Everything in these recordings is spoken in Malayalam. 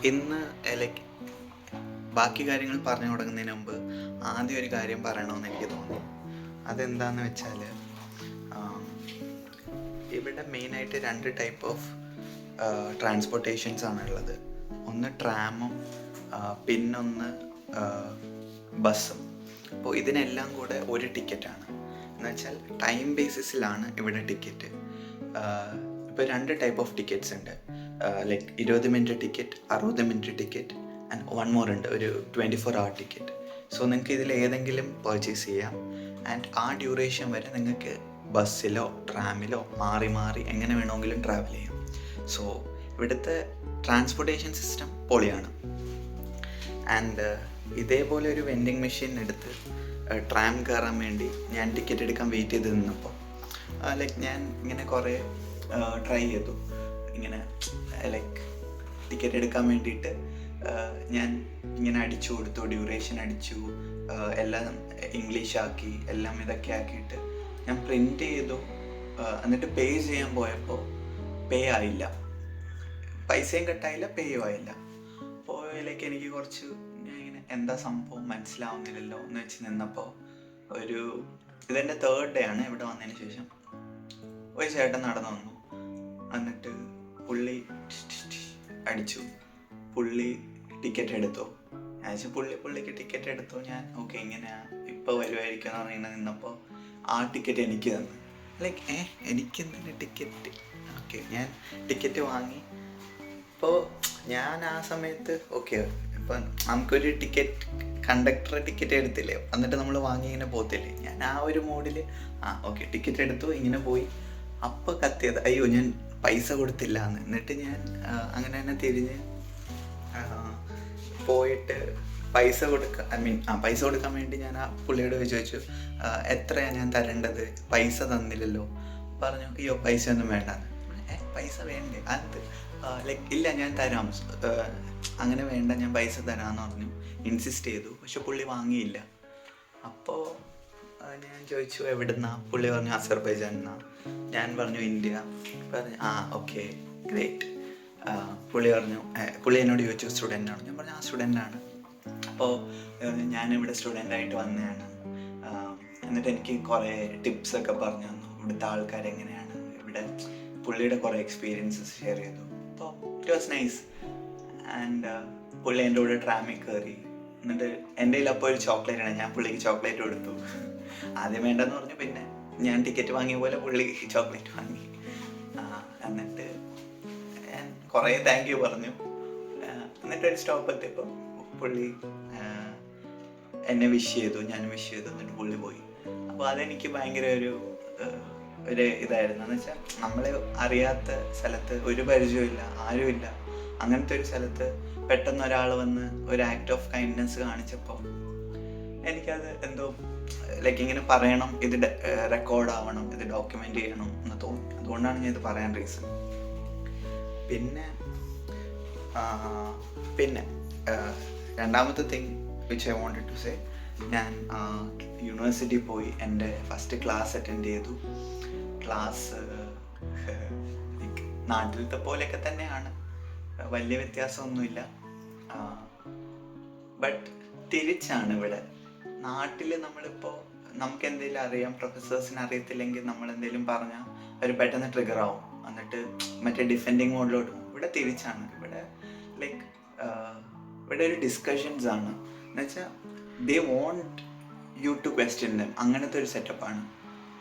ഇന്ന് ലൈക്ക് ബാക്കി കാര്യങ്ങൾ പറഞ്ഞു തുടങ്ങുന്നതിന് മുമ്പ് ആദ്യം ഒരു കാര്യം പറയണമെന്ന് എനിക്ക് തോന്നി. അതെന്താണെന്ന് വെച്ചാൽ, ഇവിടെ മെയിനായിട്ട് 2 ടൈപ്പ് ഓഫ് ട്രാൻസ്പോർട്ടേഷൻസ് ആണുള്ളത്. ഒന്ന് ട്രാമും പിന്നൊന്ന് ബസ്സും. അപ്പോൾ ഇതിനെല്ലാം കൂടെ ഒരു ടിക്കറ്റാണ്. എന്ന് വെച്ചാൽ ടൈം ബേസിസിലാണ് ഇവിടെ ടിക്കറ്റ്. ഇപ്പോൾ 2 ടൈപ്പ് ഓഫ് ടിക്കറ്റ്സ് ഉണ്ട്. Like 20 minute ticket, 60 minute ticket and 1 more ഉണ്ട്, ഒരു 24 hour ടിക്കറ്റ്. സോ നിങ്ങൾക്ക് ഇതിൽ ഏതെങ്കിലും പർച്ചേസ് ചെയ്യാം. ആൻഡ് ആ ഡ്യൂറേഷൻ വരെ നിങ്ങൾക്ക് ബസ്സിലോ ട്രാമിലോ മാറി മാറി എങ്ങനെ വേണമെങ്കിലും ട്രാവൽ ചെയ്യാം. സോ ഇവിടുത്തെ ട്രാൻസ്പോർട്ടേഷൻ സിസ്റ്റം പൊളിയാണ്. ആൻഡ് ഇതേപോലെ ഒരു വെൻഡിങ് മെഷീൻ എടുത്ത് ട്രാം കയറാൻ വേണ്ടി ഞാൻ ടിക്കറ്റ് എടുക്കാൻ വെയിറ്റ് ചെയ്ത് നിന്നപ്പോൾ ലൈക്ക് ഞാൻ ഇങ്ങനെ കുറേ ട്രൈ ചെയ്തു. ഇങ്ങനെ ലൈക്ക് ടിക്കറ്റ് എടുക്കാൻ വേണ്ടിയിട്ട് ഞാൻ ഇങ്ങനെ അടിച്ചു കൊടുത്തു, ഡ്യൂറേഷൻ അടിച്ചു, എല്ലാം ഇംഗ്ലീഷാക്കി, എല്ലാം ഇതൊക്കെ ആക്കിയിട്ട് ഞാൻ പ്രിൻ്റ് ചെയ്തു. എന്നിട്ട് പേ ചെയ്യാൻ പോയപ്പോൾ പേ ആയില്ല, പൈസയും കട്ടായില്ല, പേയും ആയില്ല. അപ്പോൾ ലൈക്ക് എനിക്ക് കുറച്ച് ഞാൻ ഇങ്ങനെ എന്താ സംഭവം മനസ്സിലാവുന്നില്ലല്ലോ എന്ന് വെച്ച് നിന്നപ്പോൾ ഇതെൻ്റെ 3rd ഡേ ആണ് ഇവിടെ വന്നതിന് ശേഷം. ഒരു ചേട്ടൻ നടന്നു വന്നു. എന്നിട്ട് പുള്ളി അടിച്ചു, പുള്ളി ടിക്കറ്റ് എടുത്തു. ഞാൻ വെച്ചാൽ പുള്ളിക്ക് ടിക്കറ്റ് എടുത്തു. ഞാൻ ഓക്കെ ഇങ്ങനെയാ ഇപ്പോൾ വരുമായിരിക്കും എന്ന് പറഞ്ഞിങ്ങനെ നിന്നപ്പോൾ ആ ടിക്കറ്റ് എനിക്ക് തന്നു. ലൈക്ക് എനിക്കെന്തിന് ടിക്കറ്റ്? ഓക്കെ, ഞാൻ ടിക്കറ്റ് വാങ്ങി. ഇപ്പോൾ ഞാൻ ആ സമയത്ത് ഓക്കെ, ഇപ്പം നമുക്കൊരു കണ്ടക്ടർ ടിക്കറ്റ് എടുത്തില്ലേ, എന്നിട്ട് നമ്മൾ വാങ്ങി ഇങ്ങനെ പോകത്തില്ലേ, ഞാൻ ആ ഒരു മോഡിൽ ഓക്കെ ടിക്കറ്റ് എടുത്തു, ഇങ്ങനെ പോയി. അപ്പോൾ കത്തിയത് അയ്യോ ഞാൻ പൈസ കൊടുത്തില്ല എന്ന്. എന്നിട്ട് ഞാൻ അങ്ങനെ തന്നെ തിരിഞ്ഞ് പോയിട്ട് പൈസ കൊടുക്കാൻ വേണ്ടി ഞാൻ ആ പുള്ളിയോട് ചോദിച്ചു എത്രയാണ് ഞാൻ തരേണ്ടത്, പൈസ തന്നില്ലല്ലോ. പറഞ്ഞു അയ്യോ പൈസ ഒന്നും വേണ്ടെന്ന്. പൈസ വേണ്ടേ? അത് ലൈക്ക് ഇല്ല ഞാൻ തരാം, അങ്ങനെ വേണ്ട ഞാൻ പൈസ തരാമെന്ന് പറഞ്ഞു. ഇൻസിസ്റ്റ് ചെയ്തു, പക്ഷെ പുള്ളി വാങ്ങിയില്ല. അപ്പോൾ ഞാൻ ചോദിച്ചു എവിടുന്നാ? പുള്ളി പറഞ്ഞു അസർബൈജാനിന്നാ. ഞാൻ പറഞ്ഞു ഇന്ത്യ. പറഞ്ഞു ഓക്കെ ഗ്രേറ്റ്. പുള്ളി എന്നോട് ചോദിച്ചു സ്റ്റുഡൻ്റാണ്? ഞാൻ പറഞ്ഞു സ്റ്റുഡൻ്റാണ്. അപ്പോൾ ഞാനിവിടെ സ്റ്റുഡൻ്റായിട്ട് വന്നതാണ്. എന്നിട്ട് എനിക്ക് കുറേ ടിപ്സൊക്കെ പറഞ്ഞു തന്നു, ഇവിടുത്തെ ആൾക്കാരെങ്ങനെയാണ്, ഇവിടെ പുള്ളിയുടെ കുറേ എക്സ്പീരിയൻസസ് ഷെയർ ചെയ്തു. അപ്പോൾ ഇറ്റ് വാസ് നൈസ്. ആൻഡ് പുള്ളി എൻ്റെ കൂടെ ട്രാമിൽ കയറി. എന്നിട്ട് എൻ്റെ കയ്യിൽ അപ്പോൾ ഒരു ചോക്ലേറ്റ് ആണ്, ഞാൻ പുള്ളിക്ക് ചോക്ലേറ്റ് കൊടുത്തു. ആദ്യം വേണ്ടെന്ന് പറഞ്ഞു, പിന്നെ ഞാൻ ടിക്കറ്റ് വാങ്ങിയ പോലെ പുള്ളി ചോക്ലേറ്റ് വാങ്ങി. എന്നിട്ട് ഞാൻ കുറേ താങ്ക് യു പറഞ്ഞു. എന്നിട്ടൊരു സ്റ്റോപ്പ് എത്തിയപ്പോൾ പുള്ളി എന്നെ വിഷ് ചെയ്തു, ഞാൻ വിഷ് ചെയ്തു. എന്നിട്ട് പുള്ളി പോയി. അപ്പോൾ അതെനിക്ക് ഭയങ്കര ഒരു ഇതായിരുന്നു. എന്ന് വെച്ചാൽ നമ്മളെ അറിയാത്ത സ്ഥലത്ത്, ഒരു പരിചയമില്ല, ആരുമില്ല, അങ്ങനത്തെ ഒരു സ്ഥലത്ത് പെട്ടെന്ന് ഒരാൾ വന്ന് ഒരു ആക്ട് ഓഫ് കൈൻഡ്നെസ് കാണിച്ചപ്പോൾ എനിക്കത് എന്തോ ലൈക്ക് ഇങ്ങനെ പറയണം, ഇത് റെക്കോർഡ് ആവണം, ഇത് ഡോക്യുമെൻ്റ് ചെയ്യണം എന്ന് തോന്നി. അതുകൊണ്ടാണ് ഞാൻ ഇത് പറയാൻ റീസൺ. പിന്നെ രണ്ടാമത്തെ thing which I wanted to say, ഞാൻ യൂണിവേഴ്സിറ്റി പോയി എൻ്റെ ഫസ്റ്റ് ക്ലാസ് അറ്റൻഡ് ചെയ്തു. ക്ലാസ് നാട്ടിലത്തെ പോലെയൊക്കെ തന്നെയാണ്, വലിയ വ്യത്യാസമൊന്നുമില്ല. ബട്ട് തിരിച്ചാണ് ഇവിടെ. നാട്ടിൽ നമ്മളിപ്പോൾ നമുക്ക് എന്തെങ്കിലും അറിയാം, പ്രൊഫസേഴ്സിന് അറിയത്തില്ലെങ്കിൽ നമ്മൾ എന്തെങ്കിലും പറഞ്ഞാൽ അവർ പെട്ടെന്ന് ട്രിഗർ ആവും, എന്നിട്ട് മറ്റേ ഡിഫെൻഡിങ് മോഡിലോട്ട് പോകും. ഇവിടെ തിരിച്ചാണ്. ഇവിടെ ലൈക്ക് ഇവിടെ ഒരു ഡിസ്കഷൻസ് ആണ്. എന്നുവെച്ചാൽ they want you to question them. അങ്ങനത്തെ ഒരു സെറ്റപ്പാണ്.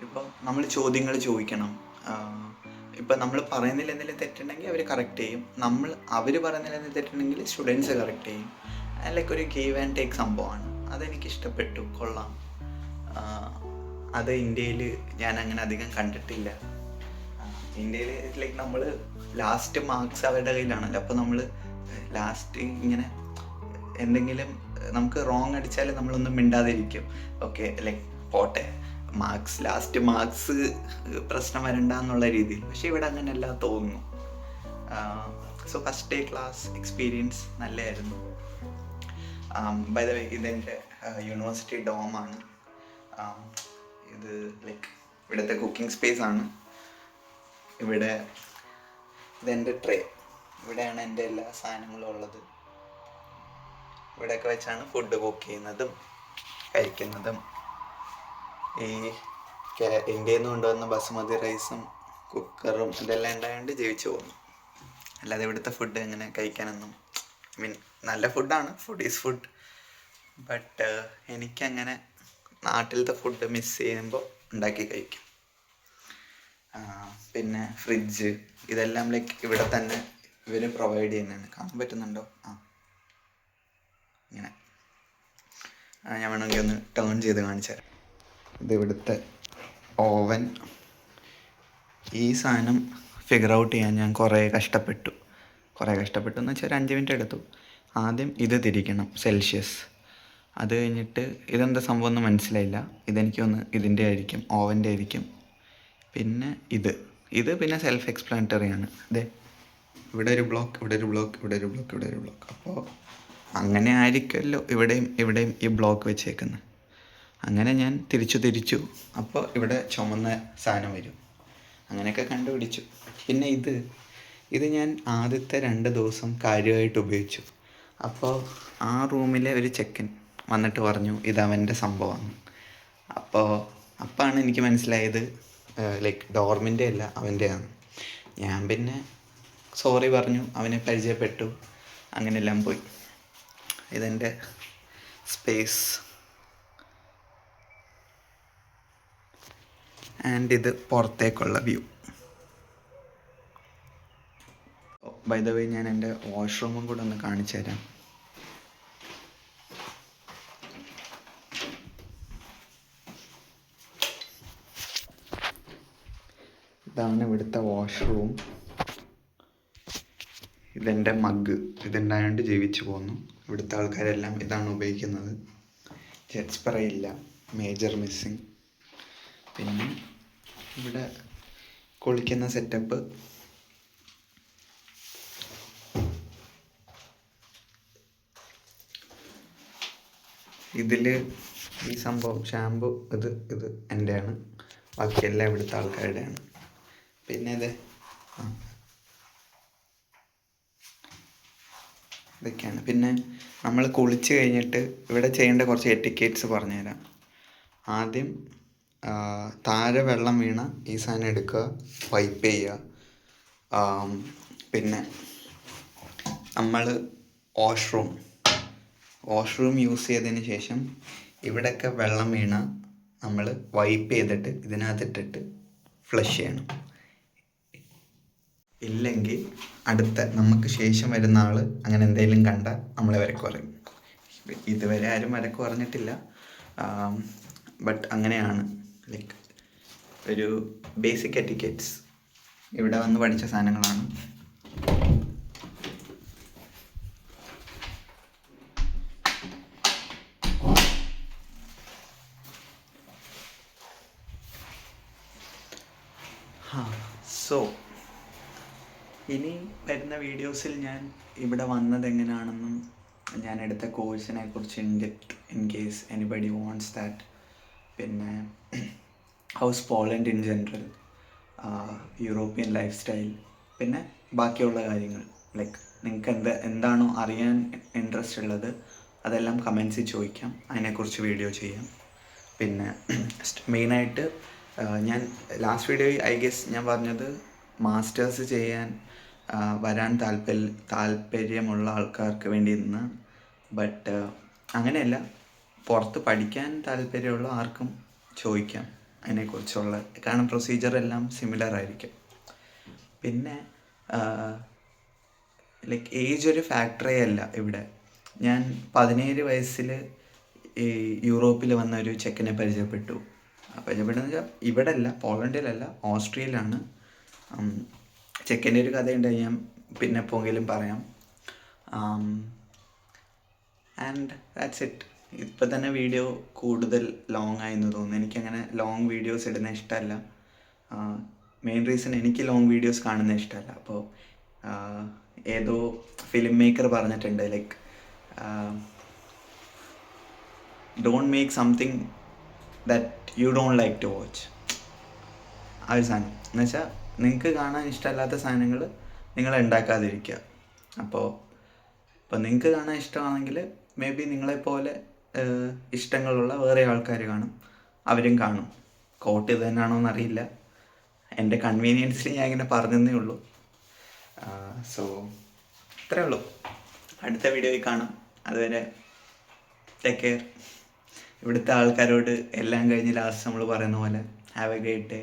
ഇപ്പം നമ്മൾ ചോദ്യങ്ങൾ ചോദിക്കണം. ഇപ്പം നമ്മൾ പറയുന്നില്ല എന്തെങ്കിലും തെറ്റുണ്ടെങ്കിൽ അവർ കറക്റ്റ് ചെയ്യും, അവർ പറയുന്നില്ല എന്തെങ്കിലും തെറ്റുണ്ടെങ്കിൽ സ്റ്റുഡൻസ് കറക്റ്റ് ചെയ്യും. ലൈക്ക് ഒരു ഗീവ് ആൻഡ് ടേക്ക് സംഭവമാണ്. അതെനിക്ക് ഇഷ്ടപ്പെട്ടു, കൊള്ളാം. അത് ഇന്ത്യയിൽ ഞാൻ അങ്ങനെ അധികം കണ്ടിട്ടില്ല. ഇന്ത്യയിൽ ലൈക്ക് നമ്മൾ ലാസ്റ്റ് മാർക്സ് അവരുടെ കയ്യിലാണല്ലോ. അപ്പോൾ നമ്മൾ ലാസ്റ്റ് ഇങ്ങനെ എന്തെങ്കിലും നമുക്ക് റോങ് അടിച്ചാൽ നമ്മളൊന്നും മിണ്ടാതിരിക്കും. ഓക്കെ ലൈക്ക് പോട്ടെ, ലാസ്റ്റ് മാർക്സ് പ്രശ്നം വരണ്ട എന്നുള്ള രീതിയിൽ. പക്ഷേ ഇവിടെ അങ്ങനെയല്ല തോന്നുന്നു. So first day class experience നല്ലതായിരുന്നു. ബൈ ദ വേ ഇതെൻ്റെ യൂണിവേഴ്സിറ്റി ഡോമാണ്. ഇത് ലൈക്ക് ഇവിടുത്തെ കുക്കിംഗ് സ്പേസ് ആണ്. ഇതെൻ്റെ ട്രേ. ഇവിടെയാണ് എൻ്റെ എല്ലാ സാധനങ്ങളും ഉള്ളത്. ഇവിടെയൊക്കെ വെച്ചാണ് ഫുഡ് കുക്ക് ചെയ്യുന്നതും കഴിക്കുന്നതും. ഈ ഇന്ത്യയിൽ നിന്ന് കൊണ്ടുവന്ന ബസുമതി റൈസും കുക്കറും ഇതെല്ലാം ഉണ്ടായതുകൊണ്ട് ജീവിച്ചു പോകുന്നു. അല്ലാതെ ഇവിടുത്തെ ഫുഡ് എങ്ങനെ കഴിക്കാനൊന്നും, ഐ മീൻ നല്ല ഫുഡാണ്, ഫുഡ് ഈസ് ഫുഡ്, ബട്ട് എനിക്കങ്ങനെ നാട്ടിലത്തെ ഫുഡ് മിസ് ചെയ്യുമ്പോൾ ഉണ്ടാക്കി കഴിക്കും. പിന്നെ ഫ്രിഡ്ജ് ഇതെല്ലാം ലൈക്ക് ഇവിടെ തന്നെ ഇവർ പ്രൊവൈഡ് ചെയ്യുന്നതാണ്. കാണാൻ പറ്റുന്നുണ്ടോ? ഇങ്ങനെ ഞാൻ വേണമെങ്കിൽ ഒന്ന് ടേൺ ചെയ്ത് കാണിച്ചു തരാം. ഇത് ഇവിടുത്തെ ഓവൻ. ഈ സാധനം ഫിഗർ ഔട്ട് ചെയ്യാൻ ഞാൻ കുറേ കഷ്ടപ്പെട്ടു എന്ന് വെച്ചാൽ ഒരു 5 മിനിറ്റ് എടുത്തു. ആദ്യം ഇത് തിരിക്കണം, സെൽഷ്യസ്. അത് കഴിഞ്ഞിട്ട് ഇതെന്താ സംഭവം എന്ന് മനസ്സിലായില്ല. ഇതെനിക്കൊന്ന് ഇതിൻ്റെ ആയിരിക്കും, ഓവൻ്റെ ആയിരിക്കും. പിന്നെ ഇത് പിന്നെ സെൽഫ് എക്സ്പ്ലാനറ്ററി ആണ്. അതെ, ഇവിടെ ഒരു ബ്ലോക്ക്, ഇവിടെ ഒരു ബ്ലോക്ക്, ഇവിടെ ഒരു ബ്ലോക്ക്, ഇവിടെ ഒരു ബ്ലോക്ക്. അപ്പോൾ അങ്ങനെ ആയിരിക്കുമല്ലോ ഇവിടെയും ഈ ബ്ലോക്ക് വെച്ചേക്കുന്നത്. അങ്ങനെ ഞാൻ തിരിച്ചു. അപ്പോൾ ഇവിടെ ചുമന്ന സാധനം വരും. അങ്ങനെയൊക്കെ കണ്ടുപിടിച്ചു. പിന്നെ ഇത് ഞാൻ ആദ്യത്തെ 2 ദിവസം കാര്യമായിട്ട് ഉപയോഗിച്ചു. അപ്പോൾ ആ റൂമിലെ ഒരു ചെക്കൻ വന്നിട്ട് പറഞ്ഞു ഇതവൻ്റെ സംഭവമാണ്. അപ്പോഴാണ് എനിക്ക് മനസ്സിലായത് ലൈക്ക് ഡോർമിൻ്റെ അല്ല, അവൻ്റെയാണ്. ഞാൻ പിന്നെ സോറി പറഞ്ഞു, അവനെ പരിചയപ്പെട്ടു, അങ്ങനെയെല്ലാം പോയി. ഇതെൻ്റെ സ്പേസ്. ആൻഡ് ഇത് പുറത്തേക്കുള്ള വ്യൂ. ബൈ ദ വേ, ഞാൻ എൻ്റെ വാഷ്റൂമും കൂടെ ഒന്ന് കാണിച്ചു തരാം. ഇതാണ് ഇവിടുത്തെ വാഷ്റൂം. ഇതെൻ്റെ മഗ്. ഇതുണ്ടായതുകൊണ്ട് ജീവിച്ചു പോന്നു. ഇവിടുത്തെ ആൾക്കാരെല്ലാം ഇതാണ് ഉപയോഗിക്കുന്നത്. ജെറ്റ് സ്പ്രേ ഇല്ല, മേജർ മിസ്സിങ്. പിന്നെ ഇവിടെ കുളിക്കുന്ന സെറ്റപ്പ്. ഇതിൽ ഈ സംഭവം ഷാമ്പു ഇത് എൻ്റെയാണ്, ബാക്കിയെല്ലാം ഇവിടുത്തെ ആൾക്കാരുടെയാണ്. പിന്നെ ഇതൊക്കെയാണ്. പിന്നെ നമ്മൾ കുളിച്ച് കഴിഞ്ഞിട്ട് ഇവിടെ ചെയ്യേണ്ട കുറച്ച് എറ്റിക്കേറ്റ്സ് പറഞ്ഞുതരാം. ആദ്യം താഴെ വെള്ളം വീണ ഈ സാധനം എടുക്കുക, വൈപ്പ് ചെയ്യുക. പിന്നെ നമ്മൾ വാഷ്റൂം യൂസ് ചെയ്തതിന് ശേഷം ഇവിടെയൊക്കെ വെള്ളം വീണ നമ്മൾ വൈപ്പ് ചെയ്തിട്ട് ഇതിനകത്തിട്ടിട്ട് ഫ്ലഷ് ചെയ്യണം. ഇല്ലെങ്കിൽ നമുക്ക് ശേഷം വരുന്ന ആൾ അങ്ങനെ എന്തെങ്കിലും കണ്ടാൽ നമ്മളെ വരക്ക് പറയും. ഇതുവരെ ആരും വരക്ക് പറഞ്ഞിട്ടില്ല, ബട്ട് അങ്ങനെയാണ്. ലൈക്ക് ഒരു ബേസിക് എറ്റിക്കറ്റ്സ് ഇവിടെ വന്ന് പഠിച്ച സാധനങ്ങളാണ്. സോ ഇനി വരുന്ന വീഡിയോസിൽ ഞാൻ ഇവിടെ വന്നത് എങ്ങനെയാണെന്നും ഞാൻ എടുത്ത കോഴ്സിനെ കുറിച്ച് in case anybody wants that, പിന്നെ how's Poland in general, European lifestyle, പിന്നെ ബാക്കിയുള്ള കാര്യങ്ങൾ ലൈക്ക് നിങ്ങൾക്ക് എന്താണോ അറിയാൻ ഇൻട്രസ്റ്റ് ഉള്ളത് അതെല്ലാം കമൻസിൽ ചോദിക്കാം, അതിനെക്കുറിച്ച് വീഡിയോ ചെയ്യാം. പിന്നെ മെയിനായിട്ട് ഞാൻ ലാസ്റ്റ് വീഡിയോയിൽ ഐ ഗെസ് ഞാൻ പറഞ്ഞത് മാസ്റ്റേഴ്സ് ചെയ്യാൻ വരാൻ താല്പര്യമുള്ള ആൾക്കാർക്ക് വേണ്ടി ഇന്ന്. ബട്ട് അങ്ങനെയല്ല, പുറത്ത് പഠിക്കാൻ താല്പര്യമുള്ള ആർക്കും ചോദിക്കാം അതിനെക്കുറിച്ചുള്ള, കാരണം പ്രൊസീജിയർ എല്ലാം സിമിലർ ആയിരിക്കും. പിന്നെ ലൈക്ക് ഏജ് ഒരു ഫാക്ടറേ അല്ല ഇവിടെ. ഞാൻ 17 വയസ്സിൽ ഈ യൂറോപ്പിൽ വന്ന ഒരു ചെക്കനെ പരിചയപ്പെട്ടു. പരിചയപ്പെട്ടെന്ന് വെച്ചാൽ ഇവിടെ അല്ല, പോളണ്ടിലല്ല, ഓസ്ട്രിയയിലാണ്. ചെക്കൻ്റെ ഒരു കഥയുണ്ട്, ഞാൻ പിന്നെ എപ്പോഴെങ്കിലും പറയാം. And that's it. ഇപ്പം തന്നെ വീഡിയോ കൂടുതൽ ലോങ് ആയെന്ന് തോന്നുന്നു. എനിക്കങ്ങനെ ലോങ് വീഡിയോസ് ഇടുന്ന ഇഷ്ടമല്ല. മെയിൻ റീസൺ എനിക്ക് ലോങ് വീഡിയോസ് കാണുന്ന ഇഷ്ടമല്ല. അപ്പോൾ ഏതോ ഫിലിം മേക്കർ പറഞ്ഞിട്ടുണ്ട് like don't make something that you don't like to watch. ആ ഒരു സാധനം എന്ന് വെച്ചാൽ നിങ്ങൾക്ക് കാണാൻ ഇഷ്ടമല്ലാത്ത സാധനങ്ങൾ നിങ്ങൾ ഉണ്ടാക്കാതിരിക്കുക. അപ്പോൾ നിങ്ങൾക്ക് കാണാൻ ഇഷ്ടമാണെങ്കിൽ മേ ബി നിങ്ങളെപ്പോലെ ഇഷ്ടങ്ങളുള്ള വേറെ ആൾക്കാർ കാണും, അവരും കാണും. കോട്ട് ഇത് തന്നെയാണോ എന്നറിയില്ല, എൻ്റെ കൺവീനിയൻസിൽ ഞാൻ ഇങ്ങനെ പറഞ്ഞതേ ഉള്ളൂ. സോ ഇത്രേ ഉള്ളൂ. അടുത്ത വീഡിയോയിൽ കാണാം. അതുവരെ ടേക്ക് കെയർ. ഇവിടുത്തെ ആൾക്കാരോട് എല്ലാം കഴിഞ്ഞ് ലാസ്റ്റ് നമ്മൾ പറയുന്ന പോലെ ഹാവ് എ ഗ്രേറ്റ് ഡേ.